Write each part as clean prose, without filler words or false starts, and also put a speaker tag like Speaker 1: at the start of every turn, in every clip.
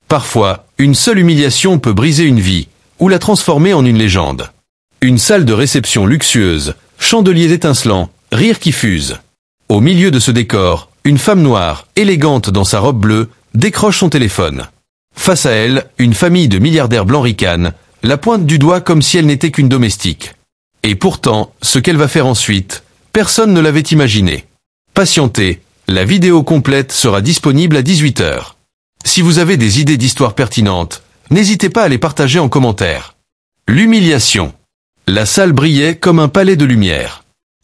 Speaker 1: Parfois, une seule humiliation peut briser une vie, ou la transformer en une légende. Une salle de réception luxueuse, chandeliers étincelants, rires qui fusent. Au milieu de ce décor, une femme noire, élégante dans sa robe bleue, décroche son téléphone. Face à elle, une famille de milliardaires blancs ricanent, la pointe du doigt comme si elle n'était qu'une domestique. Et pourtant, ce qu'elle va faire ensuite, personne ne l'avait imaginé. Patientez, la vidéo complète sera disponible à 18 h. Si vous avez des idées d'histoires pertinentes, n'hésitez pas à les partager en commentaire. L'humiliation. La salle brillait comme un palais de lumière.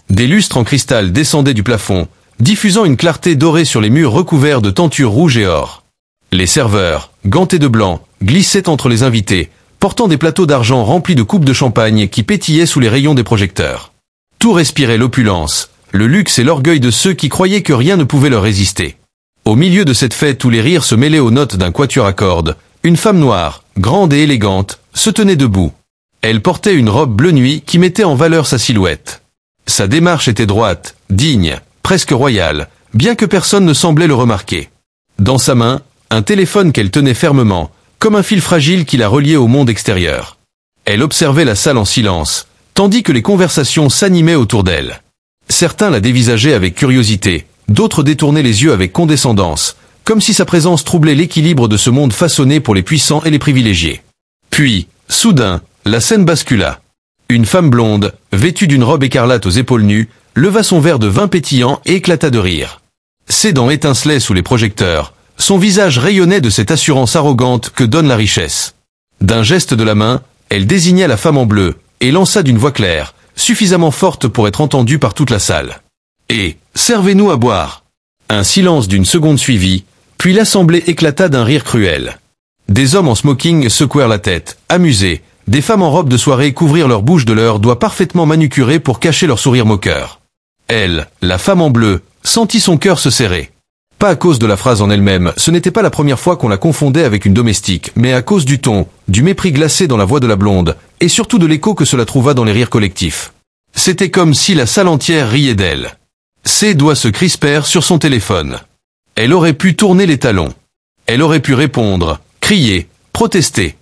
Speaker 1: Des lustres en cristal descendaient du plafond, diffusant une clarté dorée sur les murs recouverts de tentures rouges et or. Les serveurs, gantés de blanc, glissaient entre les invités, portant des plateaux d'argent remplis de coupes de champagne qui pétillaient sous les rayons des projecteurs. Tout respirait l'opulence, le luxe et l'orgueil de ceux qui croyaient que rien ne pouvait leur résister. Au milieu de cette fête où les rires se mêlaient aux notes d'un quatuor à cordes, une femme noire, grande et élégante, se tenait debout. Elle portait une robe bleu nuit qui mettait en valeur sa silhouette. Sa démarche était droite, digne, presque royale, bien que personne ne semblait le remarquer. Dans sa main, un téléphone qu'elle tenait fermement, comme un fil fragile qui la reliait au monde extérieur. Elle observait la salle en silence, tandis que les conversations s'animaient autour d'elle. Certains la dévisageaient avec curiosité, d'autres détournaient les yeux avec condescendance, comme si sa présence troublait l'équilibre de ce monde façonné pour les puissants et les privilégiés. Puis, soudain, la scène bascula. Une femme blonde, vêtue d'une robe écarlate aux épaules nues, leva son verre de vin pétillant et éclata de rire. Ses dents étincelaient sous les projecteurs, son visage rayonnait de cette assurance arrogante que donne la richesse. D'un geste de la main, elle désigna la femme en bleu, et lança d'une voix claire, suffisamment forte pour être entendue par toute la salle. « Et, servez-nous à boire !» Un silence d'une seconde suivit, puis l'assemblée éclata d'un rire cruel. Des hommes en smoking secouèrent la tête, amusés, des femmes en robe de soirée couvrirent leur bouche de leurs doigts parfaitement manucurés pour cacher leur sourire moqueur. Elle, la femme en bleu, sentit son cœur se serrer. Pas à cause de la phrase en elle-même, ce n'était pas la première fois qu'on la confondait avec une domestique, mais à cause du ton, du mépris glacé dans la voix de la blonde, et surtout de l'écho que cela trouva dans les rires collectifs. C'était comme si la salle entière riait d'elle. Ses doigts se crispèrent sur son téléphone. Elle aurait pu tourner les talons. Elle aurait pu répondre, crier, protester.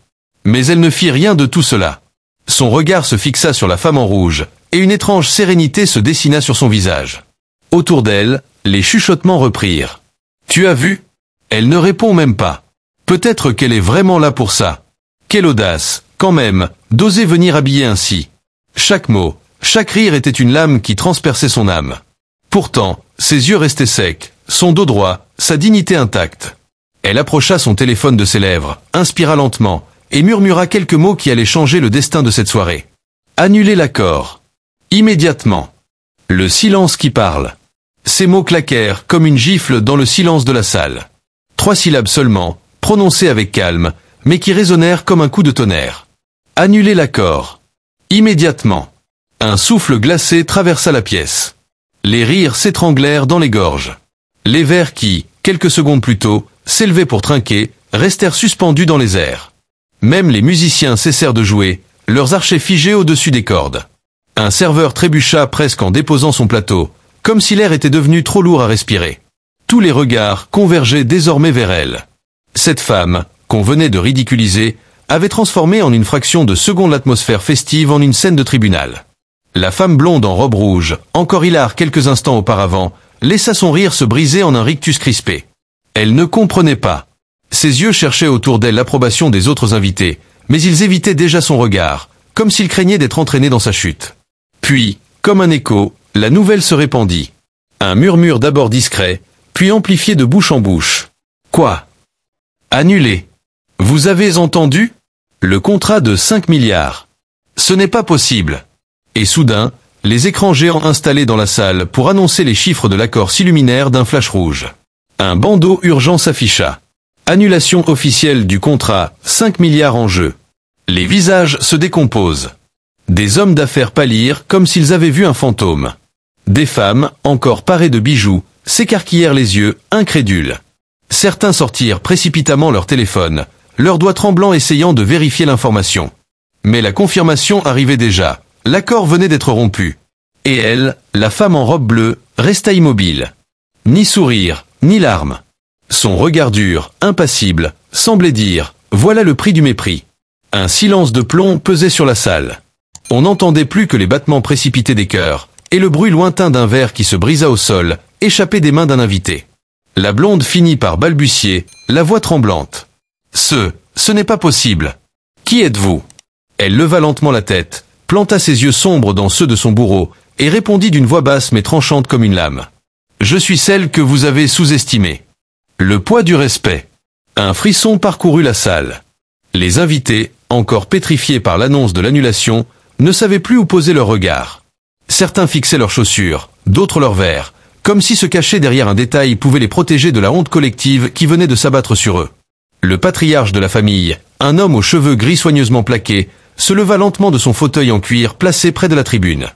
Speaker 1: Mais elle ne fit rien de tout cela. Son regard se fixa sur la femme en rouge, et une étrange sérénité se dessina sur son visage. Autour d'elle, les chuchotements reprirent. « Tu as vu ? Elle ne répond même pas. Peut-être qu'elle est vraiment là pour ça. Quelle audace, quand même, d'oser venir habiller ainsi. » Chaque mot, chaque rire était une lame qui transperçait son âme. Pourtant, ses yeux restaient secs, son dos droit, sa dignité intacte. Elle approcha son téléphone de ses lèvres, inspira lentement, et murmura quelques mots qui allaient changer le destin de cette soirée. Annuler l'accord. Immédiatement. Le silence qui parle. Ces mots claquèrent comme une gifle dans le silence de la salle. 3 syllabes seulement, prononcées avec calme, mais qui résonnèrent comme un coup de tonnerre. Annuler l'accord. Immédiatement. Un souffle glacé traversa la pièce. Les rires s'étranglèrent dans les gorges. Les verres qui, quelques secondes plus tôt, s'élevaient pour trinquer, restèrent suspendus dans les airs. Même les musiciens cessèrent de jouer, leurs archets figés au-dessus des cordes. Un serveur trébucha presque en déposant son plateau, comme si l'air était devenu trop lourd à respirer. Tous les regards convergeaient désormais vers elle. Cette femme, qu'on venait de ridiculiser, avait transformé en une fraction de seconde l'atmosphère festive en une scène de tribunal. La femme blonde en robe rouge, encore hilare quelques instants auparavant, laissa son rire se briser en un rictus crispé. Elle ne comprenait pas. Ses yeux cherchaient autour d'elle l'approbation des autres invités, mais ils évitaient déjà son regard, comme s'ils craignaient d'être entraînés dans sa chute. Puis, comme un écho, la nouvelle se répandit. Un murmure d'abord discret, puis amplifié de bouche en bouche. Quoi ? Annulé. Vous avez entendu ? Le contrat de 5 milliards. Ce n'est pas possible. Et soudain, les écrans géants installés dans la salle pour annoncer les chiffres de l'accord s'illuminèrent d'un flash rouge. Un bandeau urgent s'afficha. Annulation officielle du contrat, 5 milliards en jeu. Les visages se décomposent. Des hommes d'affaires pâlirent comme s'ils avaient vu un fantôme. Des femmes, encore parées de bijoux, s'écarquillèrent les yeux, incrédules. Certains sortirent précipitamment leur téléphone, leurs doigts tremblants essayant de vérifier l'information. Mais la confirmation arrivait déjà, l'accord venait d'être rompu. Et elle, la femme en robe bleue, resta immobile. Ni sourire, ni larmes. Son regard dur, impassible, semblait dire « Voilà le prix du mépris ». Un silence de plomb pesait sur la salle. On n'entendait plus que les battements précipités des cœurs, et le bruit lointain d'un verre qui se brisa au sol, échappé des mains d'un invité. La blonde finit par balbutier, la voix tremblante. « Ce n'est pas possible. Qui êtes-vous » Elle leva lentement la tête, planta ses yeux sombres dans ceux de son bourreau, et répondit d'une voix basse mais tranchante comme une lame. « Je suis celle que vous avez sous-estimée. » Le poids du respect. Un frisson parcourut la salle. Les invités, encore pétrifiés par l'annonce de l'annulation, ne savaient plus où poser leur regard. Certains fixaient leurs chaussures, d'autres leurs verres, comme si se cacher derrière un détail pouvait les protéger de la honte collective qui venait de s'abattre sur eux. Le patriarche de la famille, un homme aux cheveux gris soigneusement plaqués, se leva lentement de son fauteuil en cuir placé près de la tribune.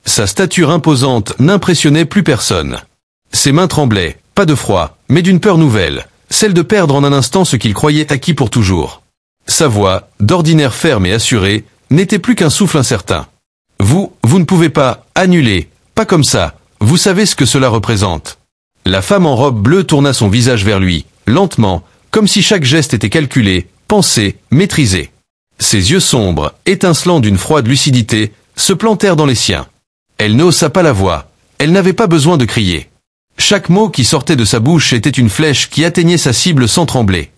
Speaker 1: Sa stature imposante n'impressionnait plus personne. Ses mains tremblaient, pas de froid, mais d'une peur nouvelle, celle de perdre en un instant ce qu'il croyait acquis pour toujours. Sa voix, d'ordinaire ferme et assurée, n'était plus qu'un souffle incertain. Vous ne pouvez pas, annuler, pas comme ça, vous savez ce que cela représente. La femme en robe bleue tourna son visage vers lui, lentement, comme si chaque geste était calculé, pensé, maîtrisé. Ses yeux sombres, étincelants d'une froide lucidité, se plantèrent dans les siens. Elle ne haussa pas la voix, elle n'avait pas besoin de crier. Chaque mot qui sortait de sa bouche était une flèche qui atteignait sa cible sans trembler.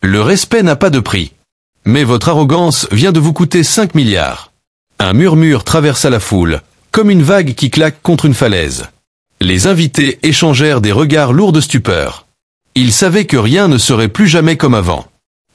Speaker 1: Le respect n'a pas de prix. Mais votre arrogance vient de vous coûter 5 milliards. Un murmure traversa la foule, comme une vague qui claque contre une falaise. Les invités échangèrent des regards lourds de stupeur. Ils savaient que rien ne serait plus jamais comme avant.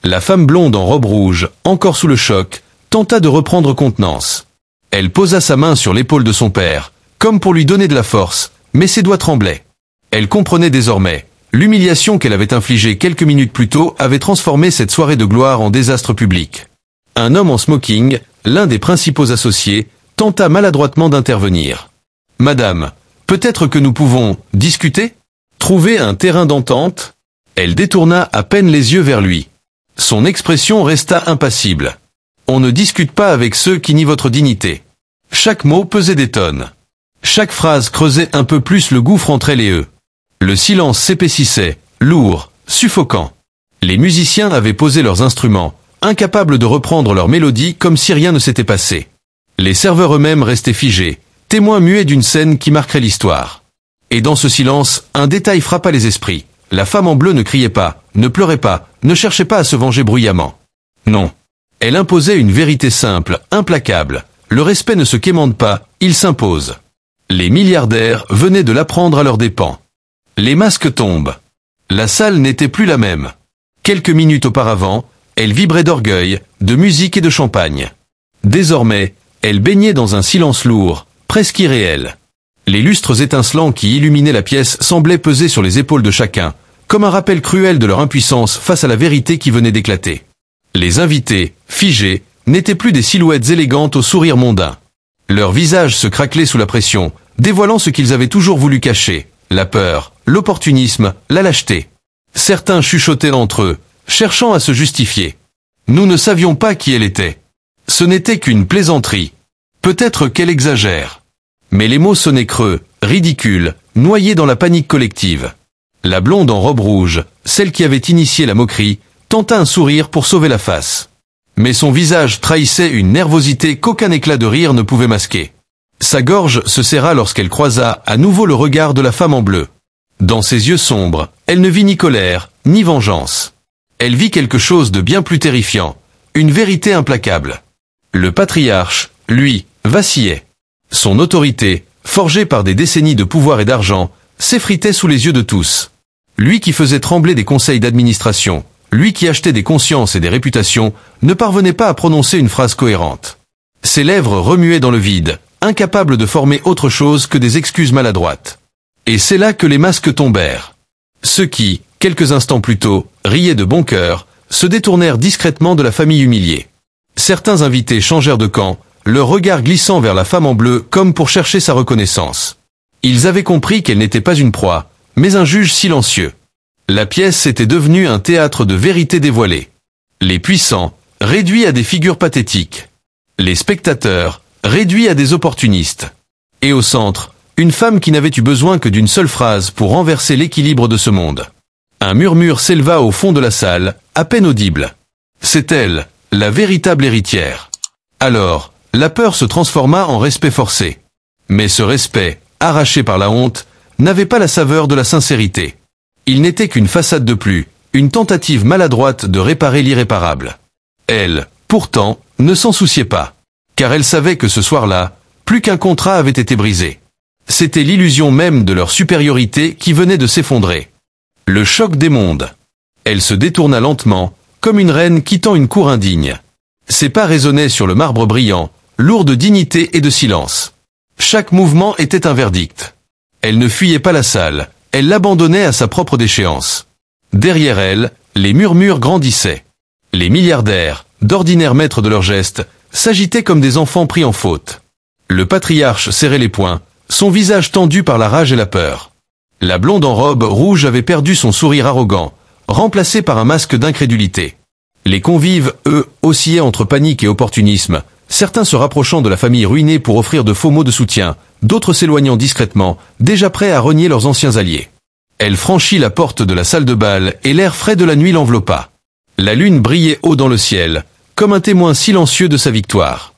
Speaker 1: La femme blonde en robe rouge, encore sous le choc, tenta de reprendre contenance. Elle posa sa main sur l'épaule de son père, comme pour lui donner de la force, mais ses doigts tremblaient. Elle comprenait désormais. L'humiliation qu'elle avait infligée quelques minutes plus tôt avait transformé cette soirée de gloire en désastre public. Un homme en smoking, l'un des principaux associés, tenta maladroitement d'intervenir. « Madame, peut-être que nous pouvons discuter ? Trouver un terrain d'entente ?» Elle détourna à peine les yeux vers lui. Son expression resta impassible. « On ne discute pas avec ceux qui nient votre dignité. » Chaque mot pesait des tonnes. Chaque phrase creusait un peu plus le gouffre entre elle et eux. Le silence s'épaississait, lourd, suffocant. Les musiciens avaient posé leurs instruments, incapables de reprendre leur mélodie comme si rien ne s'était passé. Les serveurs eux-mêmes restaient figés, témoins muets d'une scène qui marquerait l'histoire. Et dans ce silence, un détail frappa les esprits. La femme en bleu ne criait pas, ne pleurait pas, ne cherchait pas à se venger bruyamment. Non. Elle imposait une vérité simple, implacable. Le respect ne se quémande pas, il s'impose. Les milliardaires venaient de l'apprendre à leurs dépens. Les masques tombent. La salle n'était plus la même. Quelques minutes auparavant, elle vibrait d'orgueil, de musique et de champagne. Désormais, elle baignait dans un silence lourd, presque irréel. Les lustres étincelants qui illuminaient la pièce semblaient peser sur les épaules de chacun, comme un rappel cruel de leur impuissance face à la vérité qui venait d'éclater. Les invités, figés, n'étaient plus des silhouettes élégantes au sourire mondain. Leurs visages se craquelaient sous la pression, dévoilant ce qu'ils avaient toujours voulu cacher. La peur, l'opportunisme, la lâcheté. Certains chuchotaient entre eux, cherchant à se justifier. Nous ne savions pas qui elle était. Ce n'était qu'une plaisanterie. Peut-être qu'elle exagère. Mais les mots sonnaient creux, ridicules, noyés dans la panique collective. La blonde en robe rouge, celle qui avait initié la moquerie, tenta un sourire pour sauver la face. Mais son visage trahissait une nervosité qu'aucun éclat de rire ne pouvait masquer. Sa gorge se serra lorsqu'elle croisa à nouveau le regard de la femme en bleu. Dans ses yeux sombres, elle ne vit ni colère, ni vengeance. Elle vit quelque chose de bien plus terrifiant, une vérité implacable. Le patriarche, lui, vacillait. Son autorité, forgée par des décennies de pouvoir et d'argent, s'effritait sous les yeux de tous. Lui qui faisait trembler des conseils d'administration, lui qui achetait des consciences et des réputations, ne parvenait pas à prononcer une phrase cohérente. Ses lèvres remuaient dans le vide, incapables de former autre chose que des excuses maladroites. Et c'est là que les masques tombèrent. Ceux qui, quelques instants plus tôt, riaient de bon cœur, se détournèrent discrètement de la famille humiliée. Certains invités changèrent de camp, leur regard glissant vers la femme en bleu comme pour chercher sa reconnaissance. Ils avaient compris qu'elle n'était pas une proie, mais un juge silencieux. La pièce était devenue un théâtre de vérité dévoilée. Les puissants, réduits à des figures pathétiques. Les spectateurs, réduits à des opportunistes. Et au centre, une femme qui n'avait eu besoin que d'une seule phrase pour renverser l'équilibre de ce monde. Un murmure s'éleva au fond de la salle, à peine audible. C'est elle, la véritable héritière. Alors, la peur se transforma en respect forcé. Mais ce respect, arraché par la honte, n'avait pas la saveur de la sincérité. Il n'était qu'une façade de plus, une tentative maladroite de réparer l'irréparable. Elle, pourtant, ne s'en souciait pas. Car elle savait que ce soir-là, plus qu'un contrat avait été brisé. C'était l'illusion même de leur supériorité qui venait de s'effondrer. Le choc des mondes. Elle se détourna lentement, comme une reine quittant une cour indigne. Ses pas résonnaient sur le marbre brillant, lourd de dignité et de silence. Chaque mouvement était un verdict. Elle ne fuyait pas la salle, elle l'abandonnait à sa propre déchéance. Derrière elle, les murmures grandissaient. Les milliardaires, d'ordinaire maîtres de leurs gestes, s'agitaient comme des enfants pris en faute. Le patriarche serrait les poings, son visage tendu par la rage et la peur. La blonde en robe rouge avait perdu son sourire arrogant, remplacé par un masque d'incrédulité. Les convives, eux, oscillaient entre panique et opportunisme, certains se rapprochant de la famille ruinée pour offrir de faux mots de soutien, d'autres s'éloignant discrètement, déjà prêts à renier leurs anciens alliés. Elle franchit la porte de la salle de bal et l'air frais de la nuit l'enveloppa. La lune brillait haut dans le ciel, comme un témoin silencieux de sa victoire.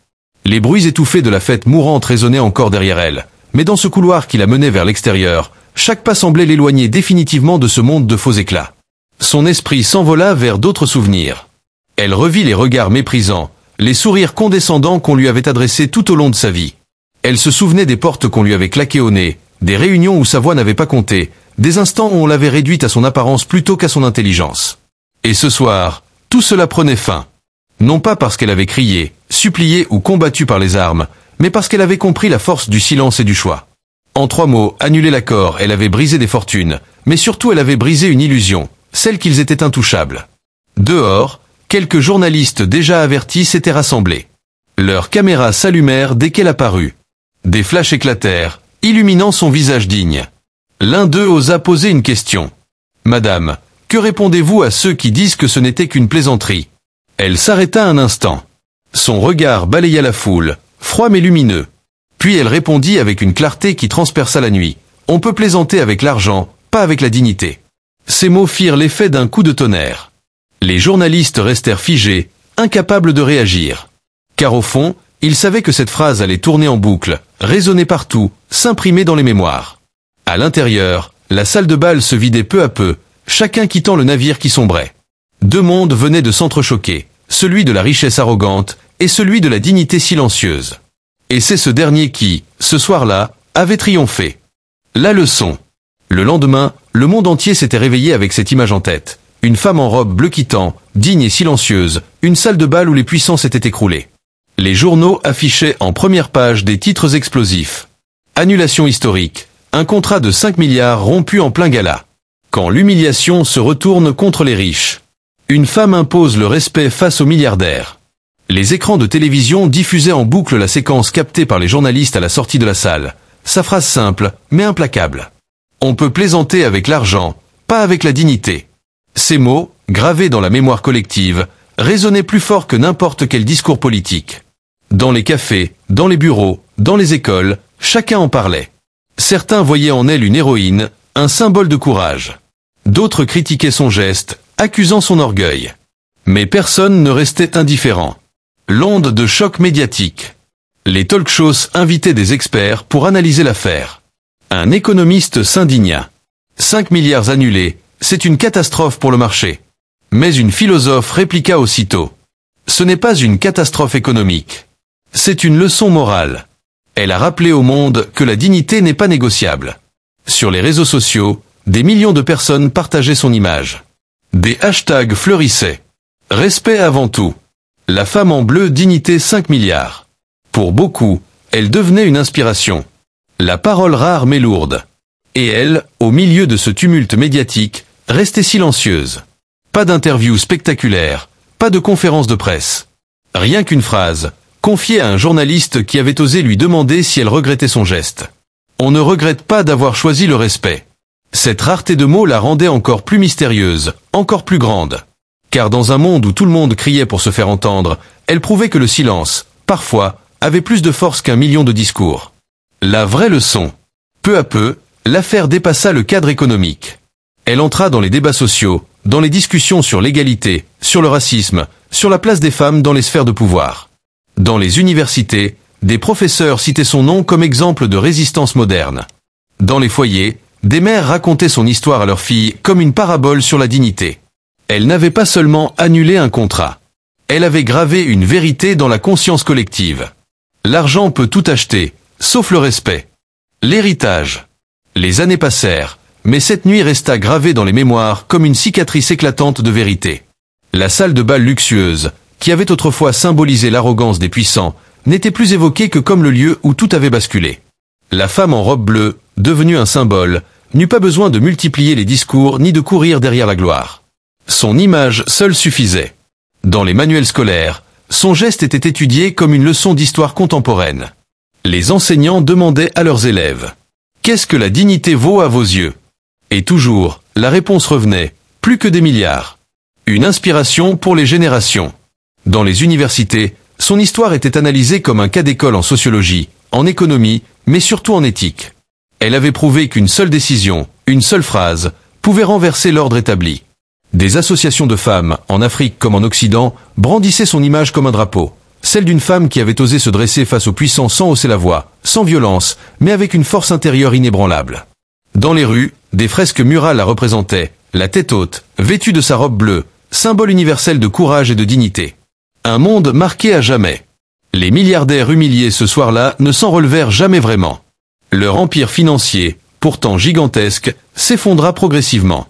Speaker 1: Les bruits étouffés de la fête mourante résonnaient encore derrière elle, mais dans ce couloir qui la menait vers l'extérieur, chaque pas semblait l'éloigner définitivement de ce monde de faux éclats. Son esprit s'envola vers d'autres souvenirs. Elle revit les regards méprisants, les sourires condescendants qu'on lui avait adressés tout au long de sa vie. Elle se souvenait des portes qu'on lui avait claquées au nez, des réunions où sa voix n'avait pas compté, des instants où on l'avait réduite à son apparence plutôt qu'à son intelligence. Et ce soir, tout cela prenait fin. Non pas parce qu'elle avait crié, supplié ou combattu par les armes, mais parce qu'elle avait compris la force du silence et du choix. En 3 mots, annuler l'accord, elle avait brisé des fortunes, mais surtout elle avait brisé une illusion, celle qu'ils étaient intouchables. Dehors, quelques journalistes déjà avertis s'étaient rassemblés. Leurs caméras s'allumèrent dès qu'elle apparut. Des flashs éclatèrent, illuminant son visage digne. L'un d'eux osa poser une question. « Madame, que répondez-vous à ceux qui disent que ce n'était qu'une plaisanterie ?» Elle s'arrêta un instant. Son regard balaya la foule, froid mais lumineux. Puis elle répondit avec une clarté qui transperça la nuit. « On peut plaisanter avec l'argent, pas avec la dignité. » Ces mots firent l'effet d'un coup de tonnerre. Les journalistes restèrent figés, incapables de réagir. Car au fond, ils savaient que cette phrase allait tourner en boucle, résonner partout, s'imprimer dans les mémoires. À l'intérieur, la salle de bal se vidait peu à peu, chacun quittant le navire qui sombrait. 2 mondes venaient de s'entrechoquer, celui de la richesse arrogante et celui de la dignité silencieuse. Et c'est ce dernier qui, ce soir-là, avait triomphé. La leçon. Le lendemain, le monde entier s'était réveillé avec cette image en tête. Une femme en robe bleu quittant, digne et silencieuse, une salle de bal où les puissants s'étaient écroulés. Les journaux affichaient en première page des titres explosifs. Annulation historique, un contrat de 5 milliards rompu en plein gala. Quand l'humiliation se retourne contre les riches. Une femme impose le respect face aux milliardaires. Les écrans de télévision diffusaient en boucle la séquence captée par les journalistes à la sortie de la salle. Sa phrase simple, mais implacable. On peut plaisanter avec l'argent, pas avec la dignité. Ces mots, gravés dans la mémoire collective, résonnaient plus fort que n'importe quel discours politique. Dans les cafés, dans les bureaux, dans les écoles, chacun en parlait. Certains voyaient en elle une héroïne, un symbole de courage. D'autres critiquaient son geste, accusant son orgueil. Mais personne ne restait indifférent. L'onde de choc médiatique. Les talk-shows invitaient des experts pour analyser l'affaire. Un économiste s'indigna. 5 milliards annulés, c'est une catastrophe pour le marché. Mais une philosophe répliqua aussitôt. Ce n'est pas une catastrophe économique. C'est une leçon morale. Elle a rappelé au monde que la dignité n'est pas négociable. Sur les réseaux sociaux, des millions de personnes partageaient son image. Des hashtags fleurissaient. Respect avant tout. La femme en bleu, dignité 5 milliards. Pour beaucoup, elle devenait une inspiration. La parole rare mais lourde. Et elle, au milieu de ce tumulte médiatique, restait silencieuse. Pas d'interview spectaculaire, pas de conférence de presse. Rien qu'une phrase, confiée à un journaliste qui avait osé lui demander si elle regrettait son geste. On ne regrette pas d'avoir choisi le respect. Cette rareté de mots la rendait encore plus mystérieuse, encore plus grande. Car dans un monde où tout le monde criait pour se faire entendre, elle prouvait que le silence, parfois, avait plus de force qu'1 million de discours. La vraie leçon. Peu à peu, l'affaire dépassa le cadre économique. Elle entra dans les débats sociaux, dans les discussions sur l'égalité, sur le racisme, sur la place des femmes dans les sphères de pouvoir. Dans les universités, des professeurs citaient son nom comme exemple de résistance moderne. Dans les foyers, des mères racontaient son histoire à leurs filles comme une parabole sur la dignité. Elle n'avait pas seulement annulé un contrat. Elle avait gravé une vérité dans la conscience collective. L'argent peut tout acheter, sauf le respect. L'héritage. Les années passèrent, mais cette nuit resta gravée dans les mémoires comme une cicatrice éclatante de vérité. La salle de bal luxueuse, qui avait autrefois symbolisé l'arrogance des puissants, n'était plus évoquée que comme le lieu où tout avait basculé. La femme en robe bleue, devenue un symbole, n'eut pas besoin de multiplier les discours ni de courir derrière la gloire. Son image seule suffisait. Dans les manuels scolaires, son geste était étudié comme une leçon d'histoire contemporaine. Les enseignants demandaient à leurs élèves « Qu'est-ce que la dignité vaut à vos yeux ?» Et toujours, la réponse revenait « Plus que des milliards ». Une inspiration pour les générations. Dans les universités, son histoire était analysée comme un cas d'école en sociologie, en économie, mais surtout en éthique. Elle avait prouvé qu'une seule décision, une seule phrase, pouvait renverser l'ordre établi. Des associations de femmes, en Afrique comme en Occident, brandissaient son image comme un drapeau. Celle d'une femme qui avait osé se dresser face aux puissants sans hausser la voix, sans violence, mais avec une force intérieure inébranlable. Dans les rues, des fresques murales la représentaient, la tête haute, vêtue de sa robe bleue, symbole universel de courage et de dignité. Un monde marqué à jamais. Les milliardaires humiliés ce soir-là ne s'en relevèrent jamais vraiment. Leur empire financier, pourtant gigantesque, s'effondra progressivement.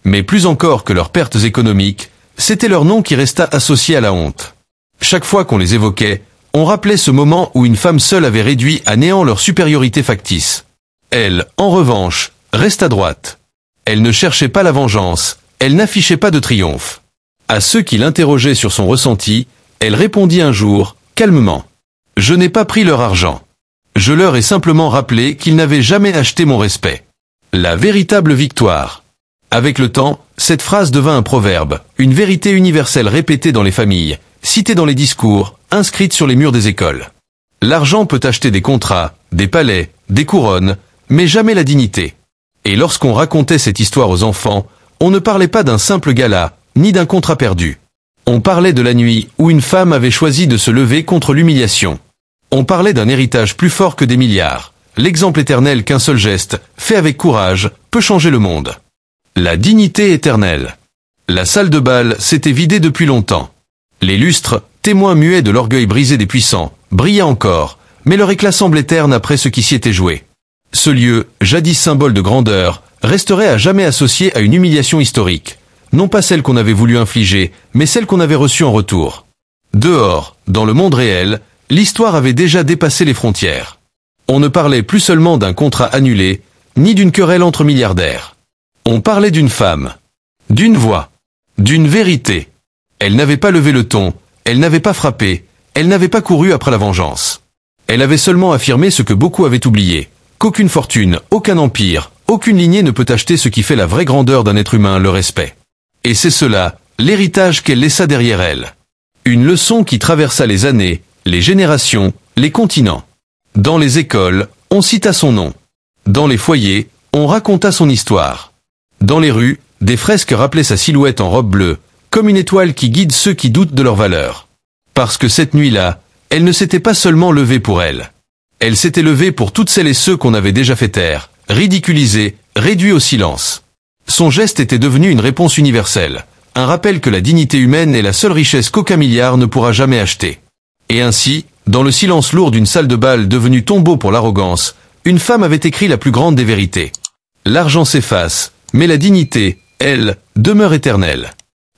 Speaker 1: Mais plus encore que leurs pertes économiques, c'était leur nom qui resta associé à la honte. Chaque fois qu'on les évoquait, on rappelait ce moment où une femme seule avait réduit à néant leur supériorité factice. Elle, en revanche, resta droite. Elle ne cherchait pas la vengeance, elle n'affichait pas de triomphe. À ceux qui l'interrogeaient sur son ressenti, elle répondit un jour, calmement. « Je n'ai pas pris leur argent. Je leur ai simplement rappelé qu'ils n'avaient jamais acheté mon respect. » La véritable victoire. Avec le temps, cette phrase devint un proverbe, une vérité universelle répétée dans les familles, citée dans les discours, inscrite sur les murs des écoles. L'argent peut acheter des contrats, des palais, des couronnes, mais jamais la dignité. Et lorsqu'on racontait cette histoire aux enfants, on ne parlait pas d'un simple gala, ni d'un contrat perdu. On parlait de la nuit où une femme avait choisi de se lever contre l'humiliation. On parlait d'un héritage plus fort que des milliards, l'exemple éternel qu'un seul geste, fait avec courage, peut changer le monde. La dignité éternelle. La salle de bal s'était vidée depuis longtemps. Les lustres, témoins muets de l'orgueil brisé des puissants, brillaient encore, mais leur éclat semblait terne après ce qui s'y était joué. Ce lieu, jadis symbole de grandeur, resterait à jamais associé à une humiliation historique. Non pas celle qu'on avait voulu infliger, mais celle qu'on avait reçue en retour. Dehors, dans le monde réel, l'histoire avait déjà dépassé les frontières. On ne parlait plus seulement d'un contrat annulé, ni d'une querelle entre milliardaires. On parlait d'une femme, d'une voix, d'une vérité. Elle n'avait pas levé le ton, elle n'avait pas frappé, elle n'avait pas couru après la vengeance. Elle avait seulement affirmé ce que beaucoup avaient oublié, qu'aucune fortune, aucun empire, aucune lignée ne peut acheter ce qui fait la vraie grandeur d'un être humain, le respect. Et c'est cela, l'héritage qu'elle laissa derrière elle. Une leçon qui traversa les années, les générations, les continents. Dans les écoles, on cita son nom. Dans les foyers, on raconta son histoire. Dans les rues, des fresques rappelaient sa silhouette en robe bleue, comme une étoile qui guide ceux qui doutent de leur valeur. Parce que cette nuit-là, elle ne s'était pas seulement levée pour elle. Elle s'était levée pour toutes celles et ceux qu'on avait déjà fait taire, ridiculisés, réduits au silence. Son geste était devenu une réponse universelle, un rappel que la dignité humaine est la seule richesse qu'aucun milliard ne pourra jamais acheter. Et ainsi, dans le silence lourd d'une salle de bal devenue tombeau pour l'arrogance, une femme avait écrit la plus grande des vérités. L'argent s'efface, mais la dignité, elle, demeure éternelle.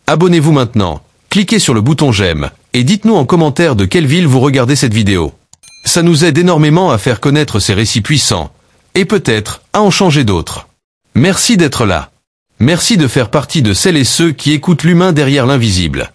Speaker 1: Abonnez-vous maintenant, cliquez sur le bouton j'aime, et dites-nous en commentaire de quelle ville vous regardez cette vidéo. Ça nous aide énormément à faire connaître ces récits puissants, et peut-être à en changer d'autres. Merci d'être là. Merci de faire partie de celles et ceux qui écoutent l'humain derrière l'invisible.